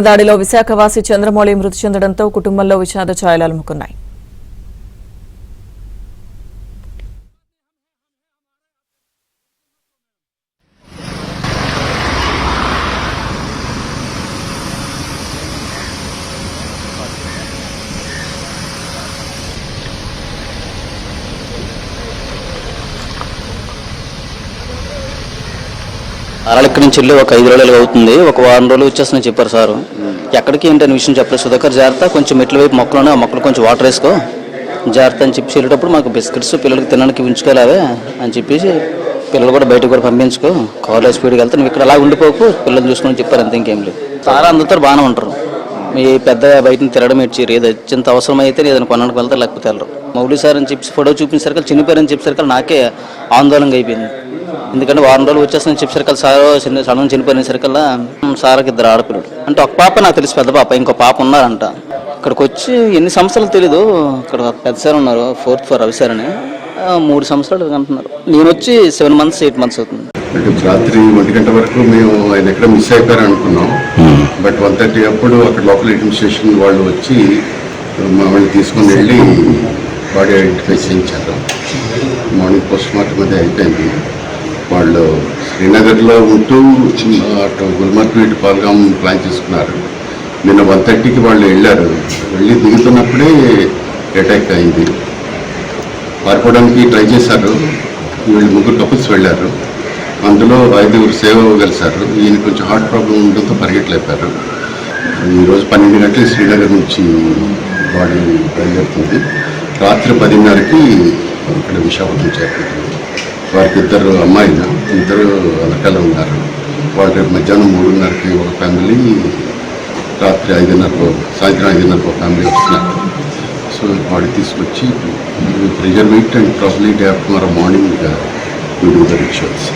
దాడిలో విశాఖవాసి చంద్రమౌళి మృతి చెందడంతో కుటుంబంలో విషాద ఛాయలు అలుముకున్నాయి. ఇక్కడి నుంచి వెళ్ళి ఒక 5 రోజులు అవుతుంది. ఒక వారం రోజులు వచ్చేస్తుందని చెప్పారు సారు. ఎక్కడికి ఏంటనే విషయం చెప్పలేదు. సుధాకర్ జాగ్రత్త, కొంచెం మెట్ల వైపు మొక్కలు ఆ మొక్కలు కొంచెం వాటర్ వేసుకో జాగ్రత్త అని చెప్పి వెళ్ళేటప్పుడు మాకు బిస్కెట్స్ పిల్లలకి తినడానికి ఉంచుకోలేవే అని చెప్పేసి పిల్లలు కూడా బయటకు కూడా పంపించుకో, కాలేజ్ స్పీడ్కి వెళ్తే నువ్వు ఇక్కడ అలా ఉండిపోకు, పిల్లలు చూసుకొని చెప్పారు. అంతే, ఇంకేం లేదు. చాలా అందరితో బాగానే ఉంటారు. మీ పెద్ద బయటని తిరగడం ఇచ్చారు. ఏదో అత్యంత అవసరం అయితే ఏదైనా కొనడానికి వెళ్తారు, లేకపోతే వెళ్ళరు. మౌలి సార్ అని చెప్పి ఫోటో చూపించారు, చిన్నపేరని చెప్పేసరికి నాకే ఆందోళనగా అయిపోయింది. ఎందుకంటే వారం రోజులు వచ్చేస్తుందని చెప్పేసరికల్లా సార్ సడన్ చనిపోయిన సరికల్లా సార్కి 2 ఆడపిల్లలు అంటే ఒక పాప నాకు తెలిసి పెద్ద పాప, ఇంకో పాప ఉన్నారంట. ఇక్కడికి వచ్చి ఎన్ని సంవత్సరాలు తెలీదు. ఇక్కడ పెద్ద సార్ ఉన్నారు, 4th ఫ్లోర్ రవి సార్ అని, 3 సంవత్సరాలు అంటున్నారు. నేను వచ్చి 7 months 8 months అవుతుంది. రాత్రి 1 గంట వరకు మేము ఆయన ఎక్కడ మిస్ అయిపోయారు అనుకున్నాం. బట్ 1:30 అప్పుడు అక్కడ లోకల్ అడ్మినిస్ట్రేషన్ వాళ్ళు వచ్చి మమ్మల్ని తీసుకుని వెళ్ళి బాడీ ఐడెంటిఫై చేయించారు. మార్నింగ్ పోస్ట్ మార్టం అది అయిపోయింది. వాళ్ళు శ్రీనగర్లో ఉంటూ అటు గుల్మర్గ్ ఇటు పాల్గాం ప్లాన్ చేసుకున్నారు. నిన్న 1:30కి వాళ్ళు వెళ్ళి దిగుతున్నప్పుడే అటాక్ అయింది. పారిపోవడానికి ట్రై చేశారు. వీళ్ళు 3 కపుల్స్ వెళ్ళారు. అందులో 5 సేవ్ అవ్వగలిసారు. ఈయన కొంచెం హార్ట్ ప్రాబ్లం ఉండడంతో పరిగెట్టలేపారు. ఈరోజు 12 గంటలు శ్రీనగర్ నుంచి బాడీ బయలుదేరుతుంది. రాత్రి 10:30కి ఇక్కడ విశాఖపట్నం చేరుకుంటుంది. వారికి 2 అమ్మాయిలు, 2 అలకాలు ఉన్నారు. వాళ్ళు రేపు మధ్యాహ్నం 3:30కి ఒక ఫ్యామిలీ, రాత్రి 5:30 సాయంత్రం 5:30 ఒక ఫ్యామిలీ వస్తున్నారు. సో బాడీ తీసుకొచ్చి preserve it and probably day after tomorrow morning we do the rituals.